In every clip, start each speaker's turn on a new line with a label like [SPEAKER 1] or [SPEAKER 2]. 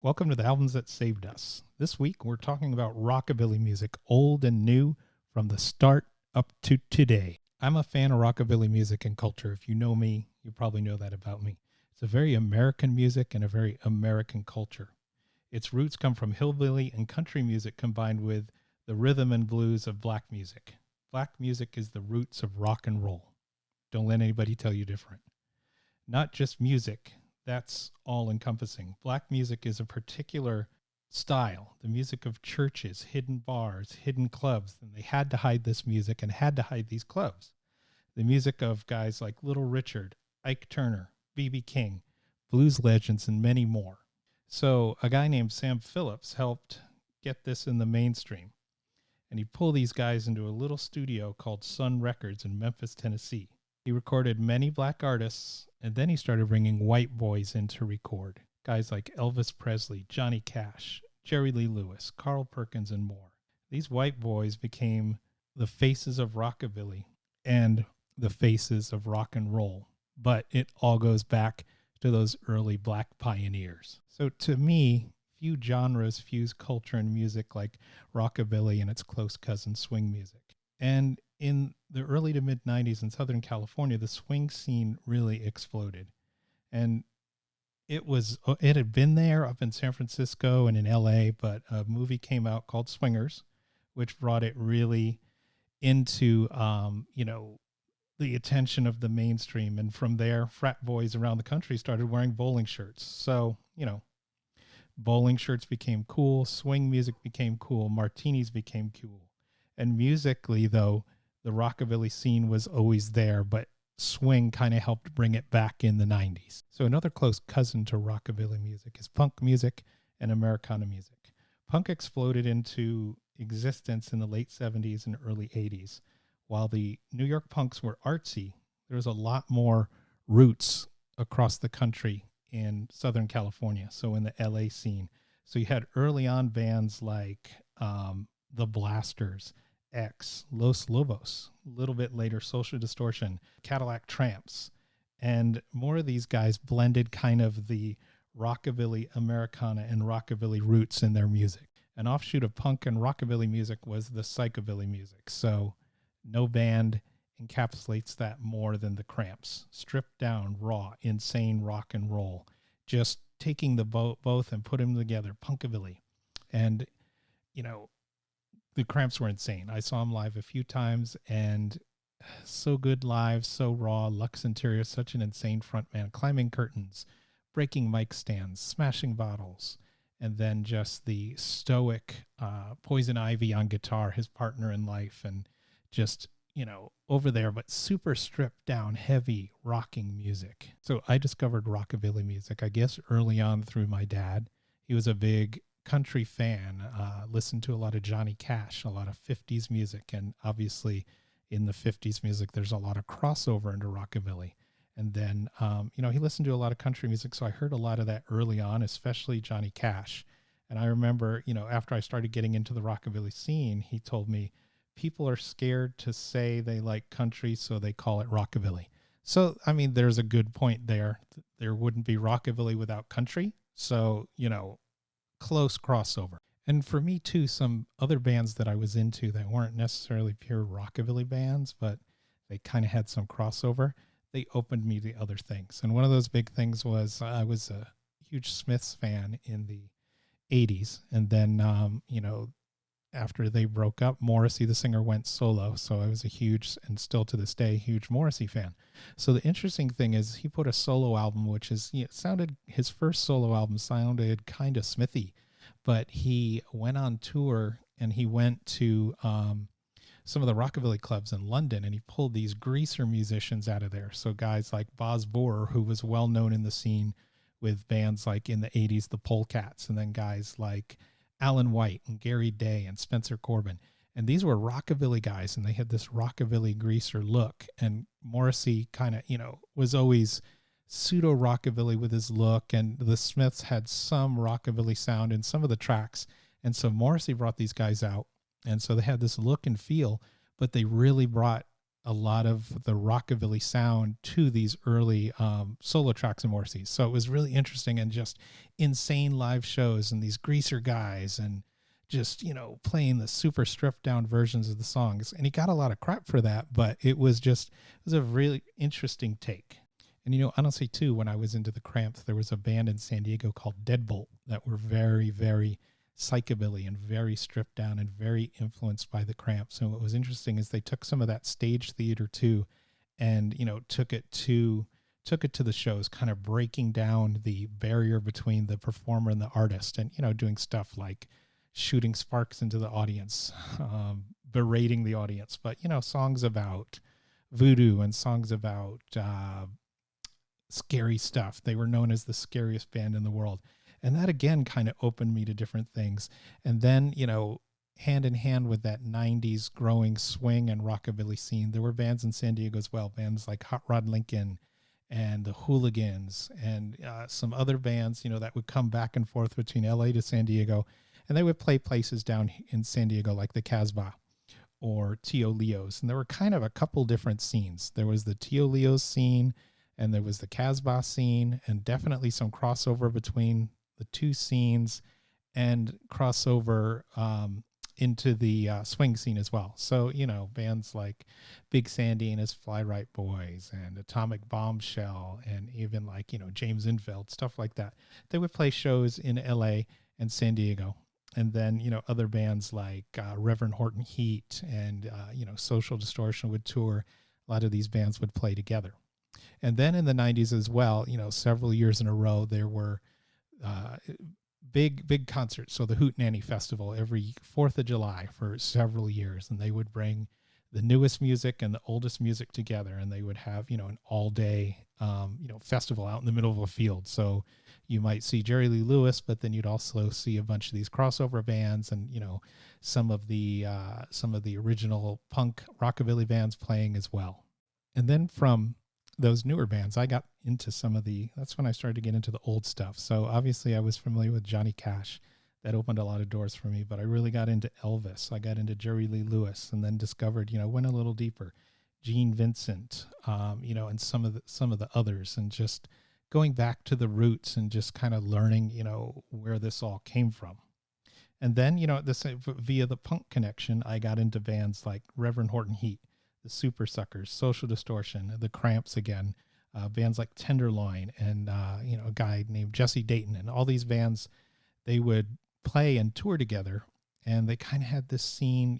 [SPEAKER 1] Welcome to the albums that saved us. This week we're talking about rockabilly music, old and new, from the start up to today. I'm a fan of rockabilly music and culture. If you know me, you probably know that about me. It's a very American music and a very American culture. Its roots come from hillbilly and country music combined with the rhythm and blues of black music. Black music is the roots of rock and roll. Don't let anybody tell you different. Not just music. That's all encompassing. Black music is a particular style, the music of churches, hidden bars, hidden clubs. And they had to hide this music and had to hide these clubs. The music of guys like Little Richard, Ike Turner, B.B. King, blues legends, and many more. So a guy named Sam Phillips helped get this in the mainstream. And he pulled these guys into a little studio called Sun Records in Memphis, Tennessee. He recorded many black artists, and then he started bringing white boys in to record. Guys like Elvis Presley, Johnny Cash, Jerry Lee Lewis, Carl Perkins, and more. These white boys became the faces of rockabilly and the faces of rock and roll. But it all goes back to those early black pioneers. So to me, few genres fuse culture and music like rockabilly and its close cousin swing music. And in the early to mid 90s in Southern California, the swing scene really exploded. And it had been there up in San Francisco and in LA, but a movie came out called Swingers, which brought it really into, the attention of the mainstream. And from there, frat boys around the country started wearing bowling shirts. So, bowling shirts became cool. Swing music became cool. Martinis became cool. And musically, though, the rockabilly scene was always there, but swing kind of helped bring it back in the 90s. So another close cousin to rockabilly music is punk music and Americana music. Punk exploded into existence in the late 70s and early 80s. While the New York punks were artsy, there was a lot more roots across the country in Southern California, so in the LA scene. So you had early on bands like The Blasters, X, Los Lobos, a little bit later Social Distortion, Cadillac Tramps, and more of these guys blended kind of the rockabilly, Americana, and rockabilly roots in their music. An offshoot of punk and rockabilly music was the psychobilly music. So no band encapsulates that more than the Cramps. Stripped down, raw, insane rock and roll. Just taking the both and put them together, punkabilly. And, the Cramps were insane. I saw them live a few times, and so good live, so raw. Lux Interior, such an insane frontman, climbing curtains, breaking mic stands, smashing bottles, and then just the stoic Poison Ivy on guitar, his partner in life, and just, over there, but super stripped down, heavy, rocking music. So I discovered rockabilly music, I guess, early on through my dad. He was a big country fan, listened to a lot of Johnny Cash, a lot of 50s music, and obviously in the 50s music there's a lot of crossover into rockabilly. And then he listened to a lot of country music, so I heard a lot of that early on, especially Johnny Cash. And I remember, after I started getting into the rockabilly scene, he told me people are scared to say they like country, so they call it rockabilly. So there's a good point there. There wouldn't be rockabilly without country, so close crossover. And for me too, some other bands that I was into that weren't necessarily pure rockabilly bands, but they kind of had some crossover, they opened me to other things. And one of those big things was I was a huge Smiths fan in the 80s. And then, after they broke up, Morrissey, the singer, went solo. So I was a huge, and still to this day, huge Morrissey fan. So the interesting thing is he put a solo album, which is, his first solo album sounded kind of Smithy, but he went on tour and he went to some of the rockabilly clubs in London, and he pulled these greaser musicians out of there. So guys like Boz Borer, who was well known in the scene with bands like in the 80s, the Polecats, and then guys like Alan White and Gary Day and Spencer Corbin. And these were rockabilly guys, and they had this rockabilly greaser look. And Morrissey kind of, was always pseudo rockabilly with his look. And the Smiths had some rockabilly sound in some of the tracks. And so Morrissey brought these guys out. And so they had this look and feel, but they really brought a lot of the rockabilly sound to these early solo tracks of Morrissey's. So it was really interesting, and just insane live shows and these greaser guys and just, playing the super stripped down versions of the songs. And he got a lot of crap for that, but it was a really interesting take. And, honestly too, when I was into the Cramps, there was a band in San Diego called Deadbolt that were very, very psychobilly and very stripped down and very influenced by the Cramps. And what was interesting is they took some of that stage theater too, and took it to the shows, kind of breaking down the barrier between the performer and the artist, and doing stuff like shooting sparks into the audience, berating the audience, but songs about voodoo and songs about scary stuff. They were known as the scariest band in the world. And that, again, kind of opened me to different things. And then, hand in hand with that 90s growing swing and rockabilly scene, there were bands in San Diego as well, bands like Hot Rod Lincoln and the Hooligans, and some other bands, that would come back and forth between LA to San Diego. And they would play places down in San Diego like the Casbah or Tio Leos. And there were kind of a couple different scenes. There was the Tio Leos scene, and there was the Casbah scene, and definitely some crossover between the two scenes, and crossover into the swing scene as well. So, bands like Big Sandy and his Fly Right Boys and Atomic Bombshell, and even like, James Infield, stuff like that. They would play shows in LA and San Diego. And then, other bands like Reverend Horton Heat and, Social Distortion would tour. A lot of these bands would play together. And then in the 90s as well, several years in a row, there were big concerts. So the Hootenanny Festival every 4th of July for several years. And they would bring the newest music and the oldest music together. And they would have, an all-day, festival out in the middle of a field. So you might see Jerry Lee Lewis, but then you'd also see a bunch of these crossover bands and, some of the original punk rockabilly bands playing as well. And then from those newer bands, I got into that's when I started to get into the old stuff. So obviously I was familiar with Johnny Cash. That opened a lot of doors for me, but I really got into Elvis. I got into Jerry Lee Lewis, and then discovered, went a little deeper, Gene Vincent, and some of the others, and just going back to the roots and just kind of learning, where this all came from. And then, via the punk connection, I got into bands like Reverend Horton Heat, the Super Suckers, Social Distortion, the Cramps again, bands like Tenderloin, and a guy named Jesse Dayton, and all these bands, they would play and tour together, and they kind of had this scene,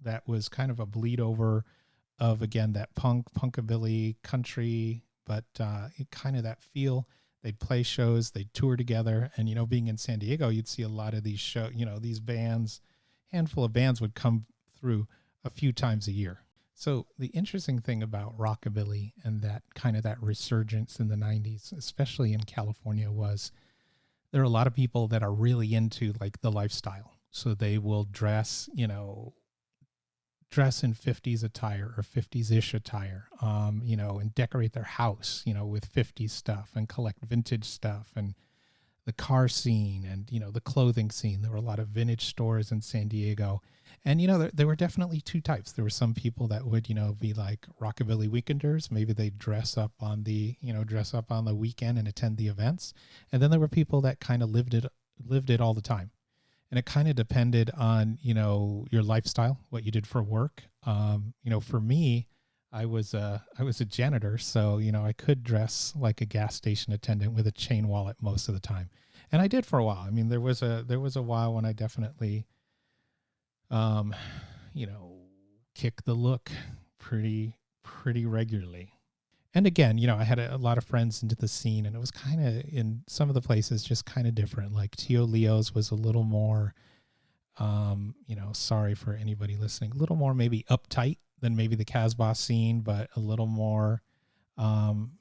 [SPEAKER 1] that was kind of a bleed over of, again, that punkabilly country, but it kind of that feel. They'd play shows, they'd tour together, and being in San Diego, you'd see a lot of these these bands, handful of bands would come through a few times a year. So the interesting thing about rockabilly and that kind of that resurgence in the 90s, especially in California, was there are a lot of people that are really into like the lifestyle. So they will dress in 50s attire or 50s-ish attire, and decorate their house, with 50s stuff, and collect vintage stuff, and the car scene, and, the clothing scene. There were a lot of vintage stores in San Diego. And, there were definitely two types. There were some people that would, be like rockabilly weekenders. Maybe they dress up on the weekend and attend the events. And then there were people that kind of lived it all the time. And it kind of depended on, your lifestyle, what you did for work. For me, I was a janitor, so, I could dress like a gas station attendant with a chain wallet most of the time. And I did for a while. I mean, there was a while when I definitely, kicked the look pretty regularly. And again, I had a lot of friends into the scene, and it was kind of, in some of the places, just kind of different. Like Tio Leos was a little more, sorry for anybody listening, a little more maybe uptight than maybe the Casbah scene, but a little more,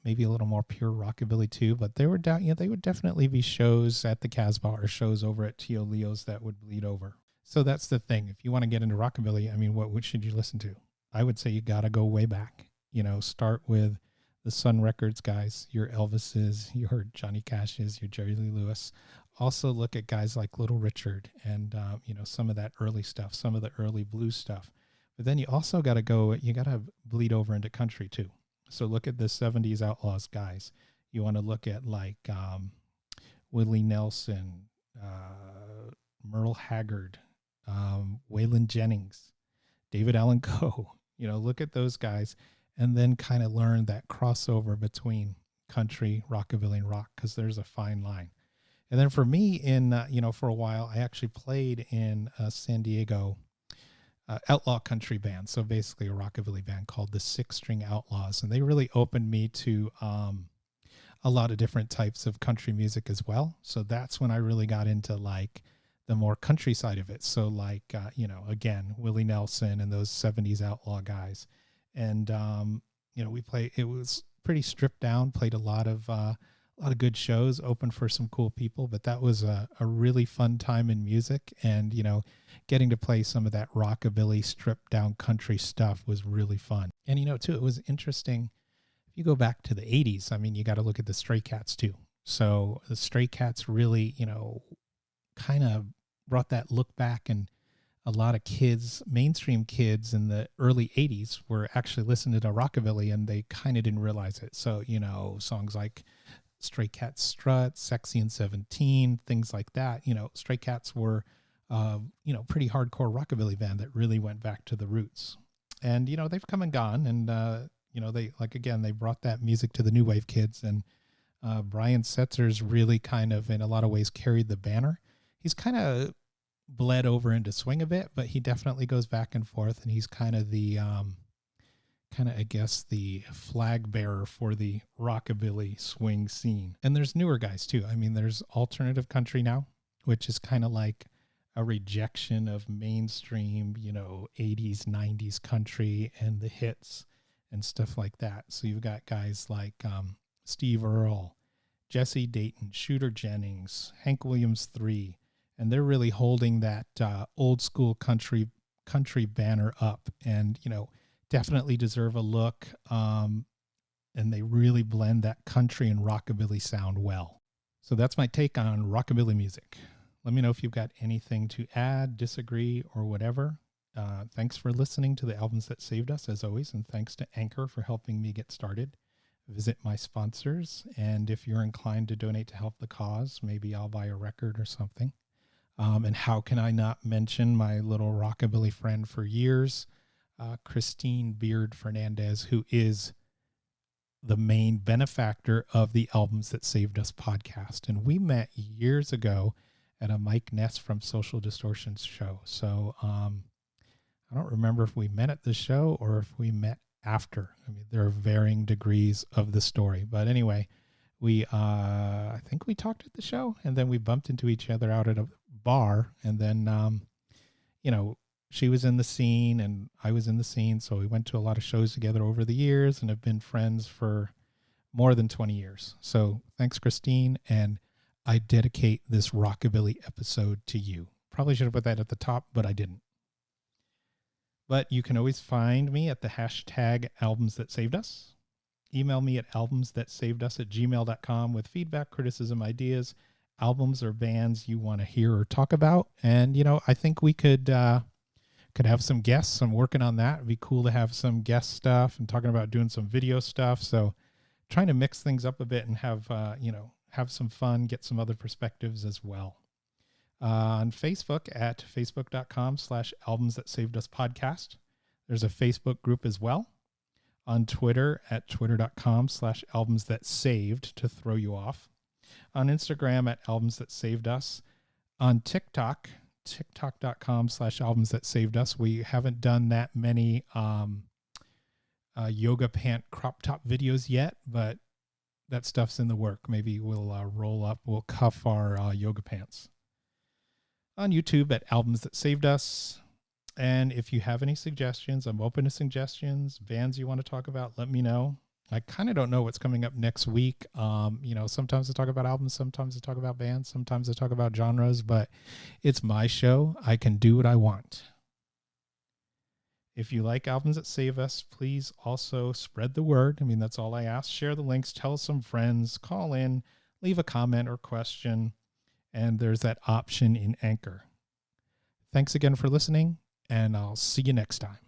[SPEAKER 1] maybe a little more pure rockabilly too. But they would definitely be shows at the Casbah or shows over at Tio Leos that would bleed over. So that's the thing. If you want to get into rockabilly, I mean, what should you listen to? I would say you got to go way back. Start with the Sun Records guys, your Elvises, your Johnny Cashes, your Jerry Lee Lewis. Also look at guys like Little Richard and, some of that early stuff, some of the early blues stuff. But then you also got to bleed over into country too. So look at the 70s Outlaws guys. You want to look at like Willie Nelson, Merle Haggard, Waylon Jennings, David Allan Coe. Look at those guys and then kind of learn that crossover between country, rockabilly, and rock, because there's a fine line. And then for me, for a while, I actually played in a San Diego outlaw country band. So basically a rockabilly band called the Six String Outlaws. And they really opened me to a lot of different types of country music as well. So that's when I really got into like the more country side of it. So like, again, Willie Nelson and those 70s outlaw guys. And, it was pretty stripped down, played a lot of good shows, opened for some cool people, but that was a really fun time in music. And, getting to play some of that rockabilly stripped down country stuff was really fun. And, too, it was interesting. If you go back to the 80s, I mean, you got to look at the Stray Cats too. So the Stray Cats really, kind of brought that look back, and a lot of kids, mainstream kids in the early 80s were actually listening to rockabilly and they kind of didn't realize it. So, songs like Stray Cats Strut, Sexy and 17, things like that. Stray Cats were, pretty hardcore rockabilly band that really went back to the roots. And, they've come and gone. And, they brought that music to the new wave kids. And Brian Setzer's really kind of, in a lot of ways, carried the banner. He's kind of bled over into swing a bit, but he definitely goes back and forth. And he's kind of the, the flag bearer for the rockabilly swing scene. And there's newer guys too. I mean, there's alternative country now, which is kind of like a rejection of mainstream, 80s, 90s country and the hits and stuff like that. So you've got guys like Steve Earle, Jesse Dayton, Shooter Jennings, Hank Williams III, and they're really holding that old school country banner up, and definitely deserve a look. And they really blend that country and rockabilly sound well. So that's my take on rockabilly music. Let me know if you've got anything to add, disagree, or whatever. Thanks for listening to the Albums That Saved Us, as always, and thanks to Anchor for helping me get started. Visit my sponsors, and if you're inclined to donate to help the cause, maybe I'll buy a record or something. And how can I not mention my little rockabilly friend for years, Christine Beard Fernandez, who is the main benefactor of the Albums That Saved Us podcast. And we met years ago at a Mike Ness from Social Distortions show. So I don't remember if we met at the show or if we met after. I mean, there are varying degrees of the story. But anyway, I think we talked at the show, and then we bumped into each other out at a bar. And then, she was in the scene and I was in the scene. So we went to a lot of shows together over the years and have been friends for more than 20 years. So thanks, Christine. And I dedicate this rockabilly episode to you. Probably should have put that at the top, but I didn't. But you can always find me at the hashtag Albums That Saved Us. Email me at albumsthatsavedus@gmail.com with feedback, criticism, ideas, albums or bands you want to hear or talk about. And, I think we could have some guests. I'm working on that. It'd be cool to have some guest stuff and talking about doing some video stuff. So trying to mix things up a bit and have some fun, get some other perspectives as well. On Facebook at facebook.com/Albums That Saved Us podcast. There's a Facebook group as well. On Twitter at twitter.com/Albums That Saved to throw you off. On Instagram at Albums That Saved Us. On TikTok, tiktok.com/Albums That Saved Us. We haven't done that many yoga pant crop top videos yet, but that stuff's in the work. Maybe we'll cuff our yoga pants. On YouTube at Albums That Saved Us. And if you have any suggestions, I'm open to suggestions, bands you want to talk about, let me know. I kind of don't know what's coming up next week. Sometimes I talk about albums, sometimes I talk about bands, sometimes I talk about genres, but it's my show. I can do what I want. If you like Albums That Save Us, please also spread the word. I mean, that's all I ask. Share the links, tell some friends, call in, leave a comment or question, and there's that option in Anchor. Thanks again for listening, and I'll see you next time.